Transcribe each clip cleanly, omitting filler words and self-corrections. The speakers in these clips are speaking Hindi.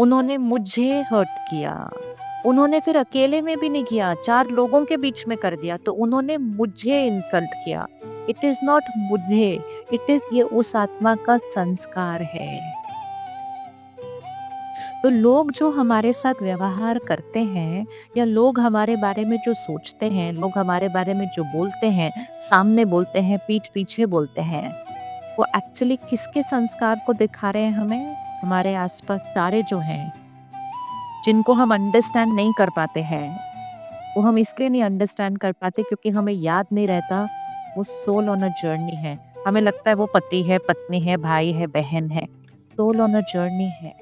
उन्होंने मुझे हर्ट किया। उन्होंने फिर अकेले में भी नहीं किया, 4 लोगों के बीच में कर दिया, तो उन्होंने मुझे इंसल्ट किया। इट इज़ नॉट मुझे, इट इज़ ये उस आत्मा का संस्कार है। तो लोग जो हमारे साथ व्यवहार करते हैं या लोग हमारे बारे में जो सोचते हैं, लोग हमारे बारे में जो बोलते हैं, सामने बोलते हैं, पीठ पीछे बोलते हैं, वो एक्चुअली किसके संस्कार को दिखा रहे हैं हमें? हमारे आसपास सारे जो हैं, जिनको हम अंडरस्टैंड नहीं कर पाते हैं, वो हम इसलिए नहीं अंडरस्टैंड कर पाते क्योंकि हमें याद नहीं रहता वो सोल ऑन अ जर्नी है। हमें लगता है वो पति है, पत्नी है, भाई है, बहन है। सोल ऑन अ जर्नी है,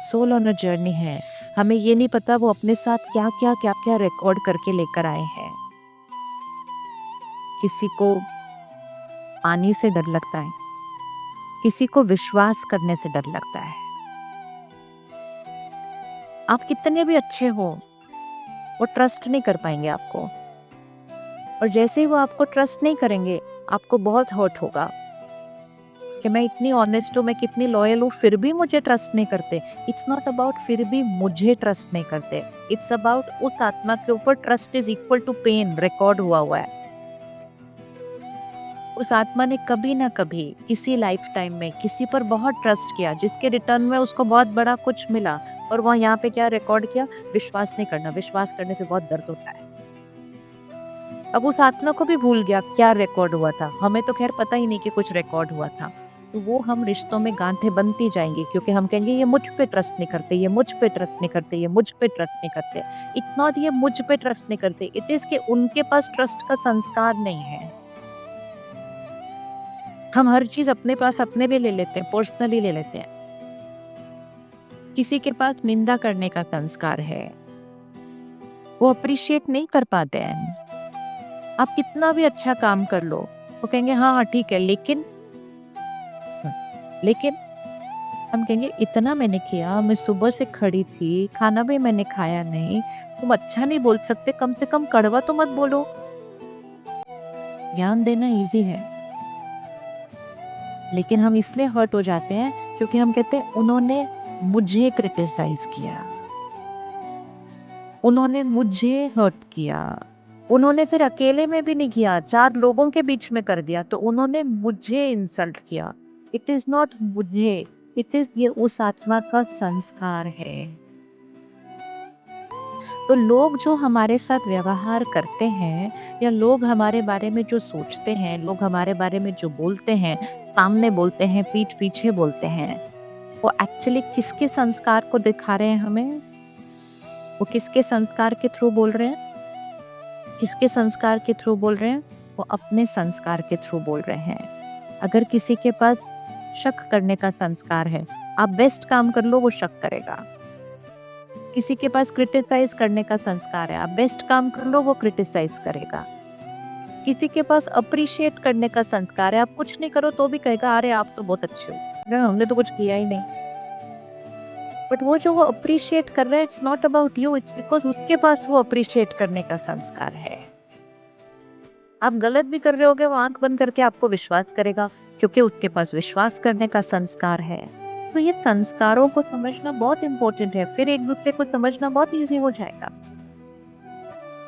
सोल ऑन अ जर्नी है। हमें ये नहीं पता वो अपने साथ क्या-क्या रिकॉर्ड करके लेकर आए हैं। किसी को पानी से डर लगता है, किसी को विश्वास करने से डर लगता है। आप कितने भी अच्छे हो, वो ट्रस्ट नहीं कर पाएँगे आपको, और जैसे ही वो आपको ट्रस्ट नहीं करेंगे, आपको बहुत हर्ट होगा कि मैं इतनी ऑनेस्ट हूँ, मैं कितनी लॉयल हूँ, फिर भी मुझे ट्रस्ट नहीं करते। इट्स नॉट अबाउट फिर भी मुझे ट्रस्ट नहीं करते, इट्स अबाउट उस आत्मा के ऊपर trust is equal to pain record हुआ हुआ है। उस आत्मा ने कभी ना कभी किसी लाइफ टाइम में किसी पर बहुत ट्रस्ट किया, जिसके रिटर्न में उसको बहुत बड़ा कुछ मिला, और वह यहाँ पे क्या रिकॉर्ड किया? विश्वास नहीं करना, विश्वास करने से बहुत दर्द होता है। अब उस आत्मा को भी भूल गया क्या रिकॉर्ड हुआ था। हमें तो खैर पता ही नहीं कि कुछ रिकॉर्ड हुआ था। तो वो हम रिश्तों में गांठें बनती जाएंगी क्योंकि हम कहेंगे ये मुझ पे ट्रस्ट नहीं करते, ये मुझ पे ट्रस्ट नहीं करते, ये मुझ पे ट्रस्ट नहीं करते। इट्स नॉट ये मुझ पे ट्रस्ट नहीं करते, इट इज कि उनके पास ट्रस्ट का संस्कार नहीं है। हम हर चीज अपने पास अपने लिए ले लेते हैं, पर्सनली ले लेते हैं। किसी के पास निंदा करने का संस्कार है, वो अप्रिशिएट नहीं कर पाते हैं। आप कितना भी अच्छा काम कर लो, वो कहेंगे हाँ हाँ ठीक है, लेकिन लेकिन हम कहेंगे इतना मैंने किया, मैं सुबह से खड़ी थी, खाना भी मैंने खाया नहीं, तुम अच्छा नहीं बोल सकते, कम से कम कड़वा तो मत बोलो। ज्ञान देना इजी है, लेकिन हम इसलिए हर्ट हो जाते हैं क्योंकि हम कहते हैं उन्होंने मुझे क्रिटिसाइज किया, उन्होंने मुझे हर्ट किया, उन्होंने फिर अकेले में भी नहीं किया, 4 लोगों के बीच में कर दिया, तो उन्होंने मुझे इंसल्ट किया। इट इज़ नॉट मुझे, इट इज़ ये उस आत्मा का संस्कार है। तो लोग जो हमारे साथ व्यवहार करते हैं या लोग हमारे बारे में जो सोचते हैं, लोग हमारे बारे में जो बोलते हैं, सामने बोलते हैं, पीठ पीछे बोलते हैं, वो एक्चुअली किसके संस्कार को दिखा रहे हैं हमें? वो किसके संस्कार के थ्रू बोल रहे हैं? किसके संस्कार के थ्रू बोल रहे हैं? वो अपने संस्कार के थ्रू बोल रहे हैं। अगर किसी के पास शक करने का संस्कार है, आप बेस्ट काम कर लो, वो शक करेगा। किसी के पास क्रिटिसाइज करने का संस्कार है, आप बेस्ट काम कर लो, वो क्रिटिसाइज करेगा। किसी के पास अप्रिशिएट करने का संस्कार है, आप कुछ नहीं करो तो भी कहेगा अरे आप तो बहुत अच्छे हो, अरे हमने तो कुछ किया ही नहीं। बट वो जो वो अप्रिशिएट कर रहा है, it's not about you, it's because उसके पास वो अप्रिशिएट करने का संस्कार है। आप गलत भी कर रहे होगे, वो आंख बंद करके आपको विश्वास करेगा क्योंकि उसके पास विश्वास करने का संस्कार है। तो ये संस्कारों को समझना बहुत इंपॉर्टेंट है, फिर एक दूसरे को समझना बहुत इजी हो जाएगा।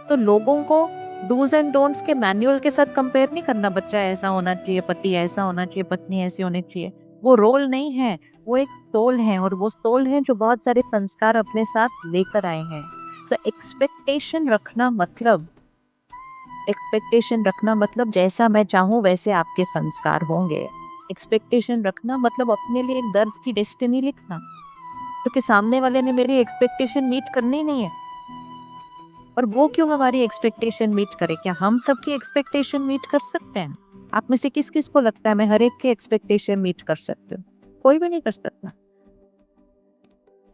तो लोगों को डूज एंड डोंट्स के मैनुअल के साथ कंपेयर नहीं करना, बच्चा ऐसा होना चाहिए, पति ऐसा होना चाहिए, पत्नी ऐसी होनी चाहिए। वो रोल नहीं है, वो एक सोल है, और वो सोल है जो बहुत सारे संस्कार अपने साथ लेकर आए हैं। तो एक्सपेक्टेशन रखना मतलब जैसा मैं चाहूँ वैसे आपके संस्कार होंगे। एक्सपेक्टेशन रखना मतलब अपने लिए एक दर्द की डेस्टिनी लिखना, क्योंकि सामने वाले ने मेरी एक्सपेक्टेशन मीट करनी नहीं है। और वो क्यों हमारी एक्सपेक्टेशन मीट करे? क्या हम सबकी एक्सपेक्टेशन मीट कर सकते हैं? आप में से किस-किस को लगता है मैं हर एक की एक्सपेक्टेशन मीट कर सकती हूँ? कोई भी नहीं कर सकता।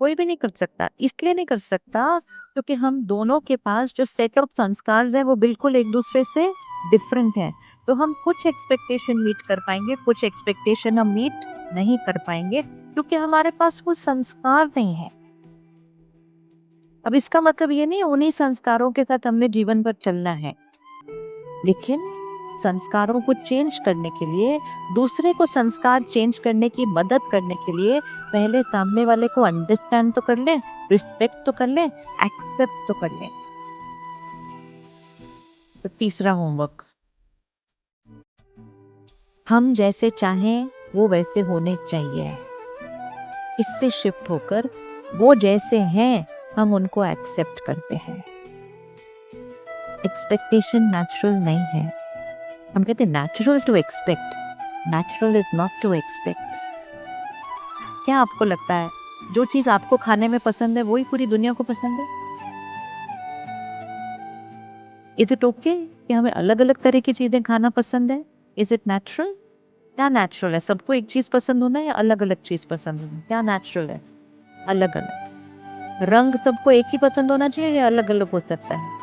कोई भी नहीं कर सकता। इसलिए नहीं कर सकता क्योंकि हम दोनों के पास जो सेट ऑफ संस्कार्स हैं वो बिल्कुल एक-दूसरे से डिफरेंट हैं। तो हम कुछ एक्सपेक्टेशन मीट कर पाएँगे, कुछ एक्सपेक्टेशन हम मीट नहीं कर पाएँगे क्योंकि हमारे पास वो संस्कार नहीं है। अब इसका मतलब ये नहीं है उन्हीं संस्कारों के साथ हमने जीवन भर चलना है। लेकिन संस्कारों को चेंज करने के लिए, दूसरे को संस्कार चेंज करने की मदद करने के लिए पहले सामने वाले को अंडरस्टैंड तो कर ले, रिस्पेक्ट तो कर ले, एक्सेप्ट तो कर ले। तो तीसरा होमवर्क, हम जैसे चाहें वो वैसे होने चाहिए। इससे शिफ्ट होकर वो जैसे हैं हम उनको एक्सेप्ट करते हैं। एक्सपेक्टेशन नेचुरल नहीं है। हम कहते हैं natural to expect, natural is not to expect. क्या आपको लगता है जो चीज आपको खाने में पसंद है वही पूरी दुनिया को पसंद है? इज इट ओके कि हमें अलग अलग तरह की चीजें खाना पसंद है? Is it natural? क्या नेचुरल है? सबको एक चीज पसंद होना या अलग अलग चीज पसंद होना? क्या नेचुरल है? अलग अलग। रंग सबको एक ही पसंद होना चाहिए या अलग अलग हो सकता है?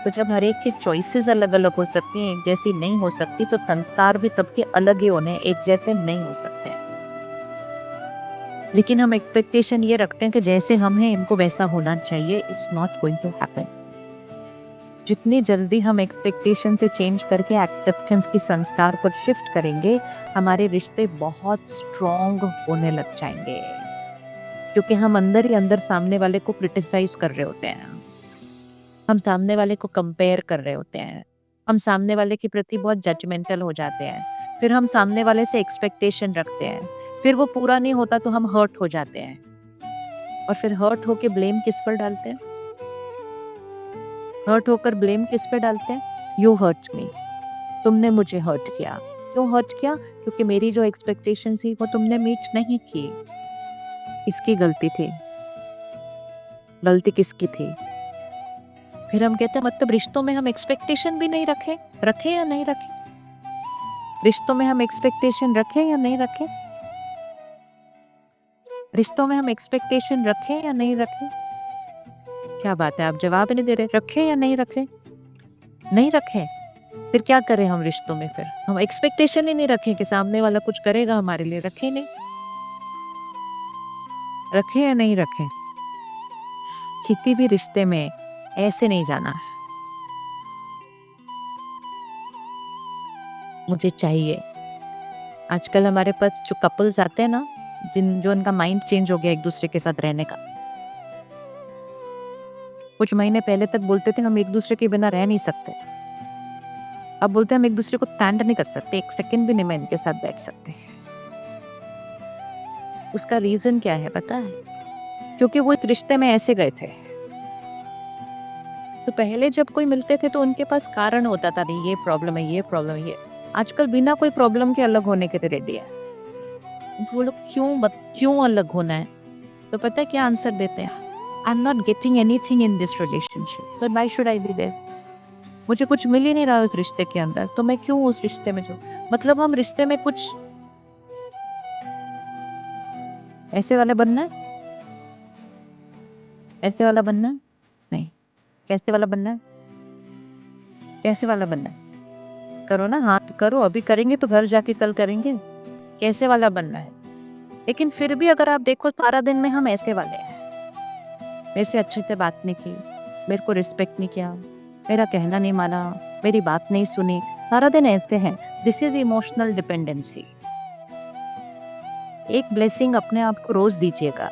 तो जब हर एक की चॉइसेस अलग अलग हो सकती हैं, एक जैसी नहीं हो सकती, तो संस्कार भी सबके अलग ही होने, एक जैसे नहीं हो सकते। लेकिन हम एक्सपेक्टेशन ये रखते हैं कि जैसे हम हैं इनको वैसा होना चाहिए। It's not going to happen. जितनी जल्दी हम एक्सपेक्टेशन से चेंज करके एक्सेप्टेंस की संस्कार पर शिफ्ट करेंगे, हमारे रिश्ते बहुत स्ट्रॉन्ग होने लग जाएंगे। क्योंकि हम अंदर ही अंदर सामने वाले को क्रिटिसाइज कर रहे होते हैं, हम सामने वाले को कंपेयर कर रहे होते हैं, हम सामने वाले के प्रति बहुत जजमेंटल हो जाते हैं, फिर हम सामने वाले से एक्सपेक्टेशन रखते हैं, फिर वो पूरा नहीं होता तो हम हर्ट हो जाते हैं, और फिर हर्ट होके ब्लेम किस पर डालते हैं? हर्ट होकर ब्लेम किस पे डालते हैं? यू हर्ट मी, तुमने मुझे हर्ट किया। क्यों हर्ट किया? क्योंकि मेरी जो एक्सपेक्टेशन थी वो तुमने मीट नहीं की। किसकी गलती थी? गलती किसकी थी? फिर हम कहते हैं मतलब रिश्तों में हम एक्सपेक्टेशन भी नहीं रखे, रखे या नहीं रखे? रिश्तों में हम एक्सपेक्टेशन रखें या नहीं रखें? रिश्तों में हम एक्सपेक्टेशन रखें या नहीं रखें? क्या बात है, आप जवाब नहीं दे रहे। रखें या नहीं रखें? नहीं रखें। फिर क्या करें हम रिश्तों में? फिर हम एक्सपेक्टेशन ही नहीं रखें कि सामने वाला कुछ करेगा हमारे लिए। रखें नहीं? रखें या नहीं रखें? किसी भी रिश्ते में ऐसे नहीं जाना, मुझे चाहिए। आजकल हमारे पास जो कपल्स आते हैं ना, जो उनका माइंड चेंज हो गया एक दूसरे के साथ रहने का। कुछ महीने पहले तक बोलते थे हम एक दूसरे के बिना रह नहीं सकते, अब बोलते हैं हम एक दूसरे को स्टैंड नहीं कर सकते, एक सेकंड भी नहीं मैं इनके साथ बैठ सकते। उसका रीजन क्या है पता है? क्योंकि वो इस रिश्ते में ऐसे गए थे। तो पहले जब कोई मिलते थे तो उनके पास कारण होता था, नहीं ये प्रॉब्लम है, ये प्रॉब्लम है, ये। आजकल बिना कोई प्रॉब्लम के अलग होने के लिए रेडी है। वो लोग क्यों अलग होना है? तो पता है क्या आंसर देते हैं? I am not getting anything in this relationship, so why should I be there? मुझे कुछ मिल ही नहीं रहा उस रिश्ते के अंदर, तो मैं क्यों उस रिश्ते में जाऊं? मतलब हम रिश्ते में कुछ ऐसे वाला बनना है, ऐसे वाला बनना है? नहीं। कैसे वाला बनना है? कैसे वाला बनना है? करो ना, हाँ करो, अभी करेंगे तो घर जाके कल करेंगे। कैसे वाला बनना है? लेकिन फिर भी अगर आप देखो सारा दिन में हम ऐसे वाले हैं। मेरे से अच्छे से बात नहीं की, मेरे को रिस्पेक्ट नहीं किया, मेरा कहना नहीं माना, मेरी बात नहीं सुनी, सारा दिन ऐसे हैं। This is emotional dependency. एक ब्लेसिंग अपने आप को रोज दीजिएगा।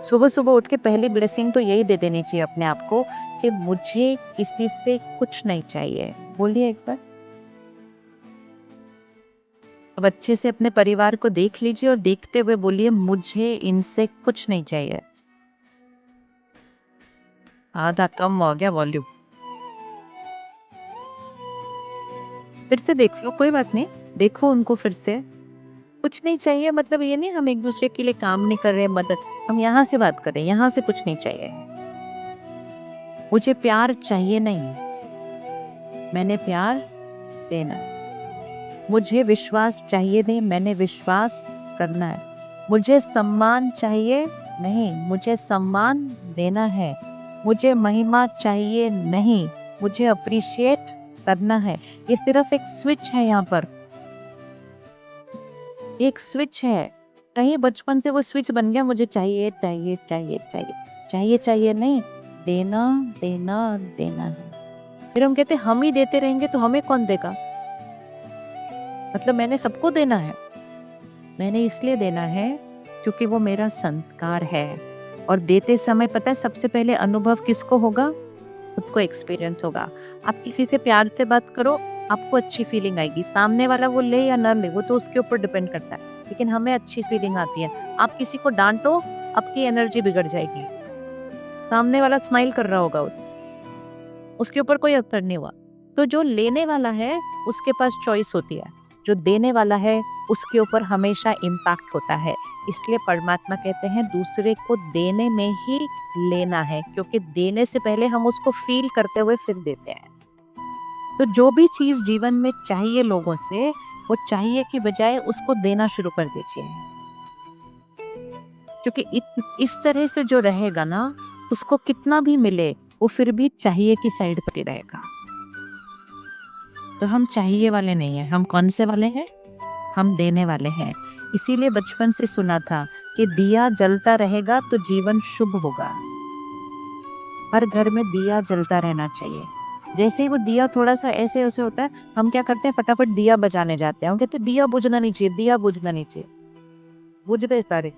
सुबह सुबह उठ के पहली ब्लेसिंग तो यही दे देनी चाहिए अपने आप को कि मुझे किसी से कुछ नहीं चाहिए। बोलिए एक बार। अब अच्छे से अपने परिवार को देख लीजिए और देखते हुए बोलिए मुझे इनसे कुछ नहीं चाहिए। आधा कम हो गया वॉल्यूम। फिर से देख लो, कोई बात नहीं, देखो उनको फिर से। कुछ नहीं चाहिए मतलब ये नहीं हम एक दूसरे के लिए काम नहीं कर रहे, मदद। हम यहाँ से बात करें, यहाँ से कुछ नहीं चाहिए। मुझे प्यार चाहिए नहीं, मैंने प्यार देना है। मुझे विश्वास चाहिए नहीं, मैंने विश्वास करना है। मुझे सम्मान चाहिए नहीं, मुझे सम्मान देना है। मुझे महिमा चाहिए नहीं, मुझे अप्रिशिएट करना है। ये सिर्फ एक स्विच है, यहाँ पर एक स्विच है। कहीं बचपन से वो स्विच बन गया, मुझे चाहिए चाहिए चाहिए चाहिए चाहिए चाहिए नहीं, देना देना देना है। फिर हम कहते हैं हम ही देते रहेंगे तो हमें कौन देगा? मतलब मैंने सबको देना है। मैंने इसलिए देना है क्योंकि वो मेरा संस्कार है। और देते समय पता है सबसे पहले अनुभव किसको होगा? खुद को एक्सपीरियंस होगा। आप किसी से प्यार से बात करो, आपको अच्छी फीलिंग आएगी। सामने वाला वो ले या ना ले, वो तो उसके ऊपर डिपेंड करता है, लेकिन हमें अच्छी फीलिंग आती है। आप किसी को डांटो, आपकी एनर्जी बिगड़ जाएगी। सामने वाला स्माइल कर रहा होगा, उसके ऊपर कोई असर नहीं हुआ। तो जो लेने वाला है उसके पास चॉइस होती है, जो देने वाला है उसके ऊपर हमेशा इम्पैक्ट होता है। इसलिए परमात्मा कहते हैं दूसरे को देने में ही लेना है, क्योंकि देने से पहले हम उसको फील करते हुए फिर देते हैं। तो जो भी चीज जीवन में चाहिए लोगों से, वो चाहिए की बजाय उसको देना शुरू कर दीजिए। क्योंकि इस तरह से जो रहेगा ना, उसको कितना भी मिले वो फिर भी चाहिए की साइड पर ही रहेगा। तो हम चाहिए वाले नहीं हैं, हम कौन से वाले हैं? हम देने वाले हैं। इसीलिए बचपन से सुना था कि दिया जलता रहेगा तो जीवन शुभ होगा। हर घर में दिया जलता रहना चाहिए। जैसे ही वो दिया थोड़ा सा ऐसे वैसे होता है, हम क्या करते हैं, फटाफट दिया बजाने जाते हैं। हम कहते हैं दिया बुझना नहीं चाहिए, दिया बुझना नहीं चाहिए। बुझ गए सारे,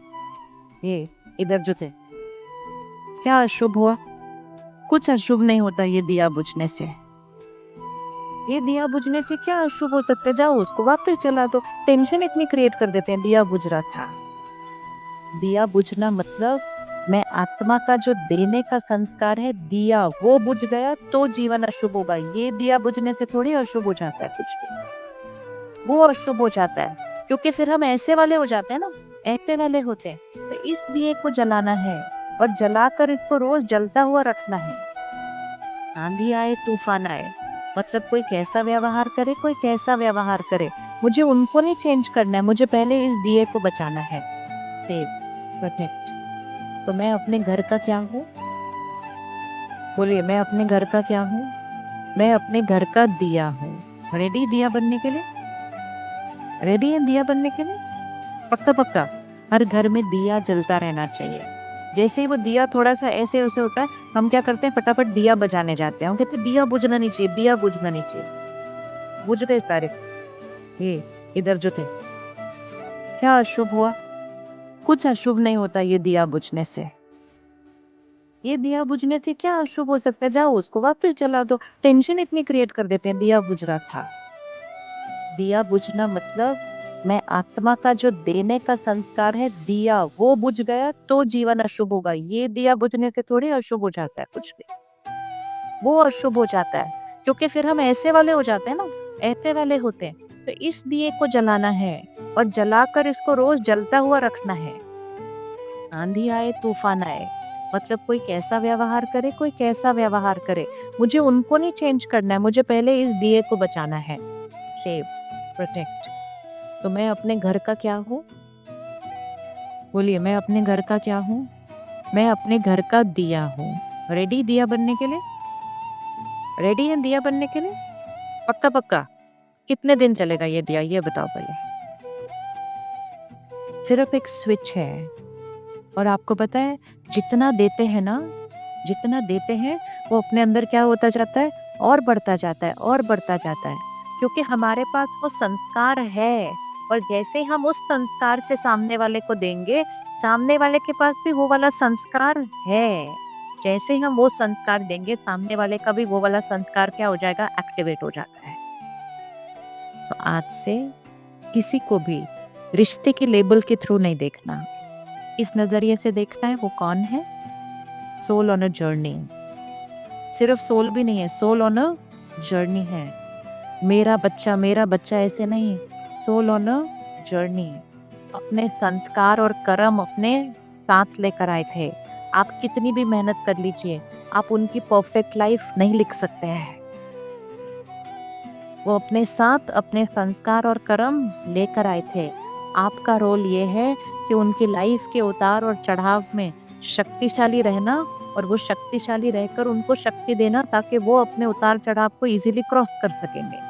ये इधर जो थे। क्या अशुभ हुआ? कुछ अशुभ नहीं होता ये दिया बुझने से। ये दिया बुझने से क्या अशुभ हो सकता है? जाओ उसको वापस जला दो। टेंशन इतनी क्रिएट कर देते हैं, दिया बुझ रहा था। दिया बुझना मतलब मैं आत्मा का जो देने का संस्कार है, दिया वो बुझ गया तो जीवन अशुभ होगा। ये दिया बुझने से थोड़ी अशुभ हो जाता है कुछ भी। वो अशुभ हो जाता है क्योंकि फिर हम ऐसे वाले हो जाते हैं ना, ऐसे वाले होते हैं। तो इस दिए को जलाना है और जलाकर इसको रोज जलता हुआ रखना है। आंधी आए तूफान आए, मतलब कोई कैसा व्यवहार करे, कोई कैसा व्यवहार करे, मुझे उनको नहीं चेंज करना है, मुझे पहले इस दिए को बचाना है। Save, protect. तो मैं अपने घर का क्या हूँ? बोलिए, मैं अपने घर का क्या हूँ? मैं अपने घर का दिया हूँ। रेडी दिया बनने के लिए? रेडी है दिया बनने के लिए? पक्का पक्का। हर घर में दिया जलता रहना चाहिए। जैसे ही वो दिया थोड़ा सा ऐसे वैसे होता है, हम क्या करते हैं, फटाफट दिया बजाने जाते हैं। हम कहते हैं दिया बुझना नहीं चाहिए, दिया बुझना नहीं चाहिए। बुझ गए सारे, ये इधर जो थे। क्या अशुभ हुआ? कुछ अशुभ नहीं होता ये दिया बुझने से। ये दिया बुझने से क्या अशुभ हो सकता है? जाओ उसको वापस जला दो। टेंशन इतनी क्रिएट कर देते हैं, दिया बुझ रहा था। दिया बुझना मतलब मैं आत्मा का जो देने का संस्कार है, दिया वो बुझ गया तो जीवन अशुभ होगा। ये दिया बुझने से थोड़ी अशुभ हो जाता है कुछ भी। वो अशुभ हो जाता है क्योंकि फिर हम ऐसे वाले हो जाते हैं ना, ऐसे वाले होते हैं। तो इस दिए को जलाना है और जलाकर इसको रोज जलता हुआ रखना है। आंधी आए तूफान आए, मतलब कोई कैसा व्यवहार करे, कोई कैसा व्यवहार करे, मुझे उनको नहीं चेंज करना है, मुझे पहले इस दिए को बचाना है। Save, protect. तो मैं अपने घर का क्या हूँ? बोलिए, मैं अपने घर का क्या हूँ? मैं अपने घर का दिया हूँ। रेडी दिया बनने के लिए? रेडी है दिया बनने के लिए? पक्का पक्का। कितने दिन चलेगा ये दिया, ये बताओ पहले। सिर्फ एक स्विच है। और आपको पता है, जितना देते हैं ना, जितना देते हैं वो अपने अंदर क्या होता जाता है, और बढ़ता जाता है, और बढ़ता जाता है। क्योंकि हमारे पास वो संस्कार है, और जैसे हम उस संस्कार से सामने वाले को देंगे, सामने वाले के पास भी वो वाला संस्कार है। जैसे ही हम वो संस्कार देंगे, सामने वाले का भी वो वाला संस्कार क्या हो जाएगा, एक्टिवेट हो जाता है। तो आज से किसी को भी रिश्ते के लेबल के थ्रू नहीं देखना, इस नजरिए से देखना है वो कौन है। Soul on a journey. सिर्फ सोल भी नहीं है, सोल ऑन अ जर्नी है। मेरा बच्चा ऐसे नहीं, सोल ऑन अ जर्नी। अपने संस्कार और कर्म अपने साथ लेकर आए थे। आप कितनी भी मेहनत कर लीजिए, आप उनकी परफेक्ट लाइफ नहीं लिख सकते हैं। वो अपने साथ अपने संस्कार और कर्म लेकर आए थे। आपका रोल ये है कि उनकी लाइफ के उतार और चढ़ाव में शक्तिशाली रहना, और वो शक्तिशाली रहकर उनको शक्ति देना, ताकि वो अपने उतार चढ़ाव को इजीली क्रॉस कर सकेंगे।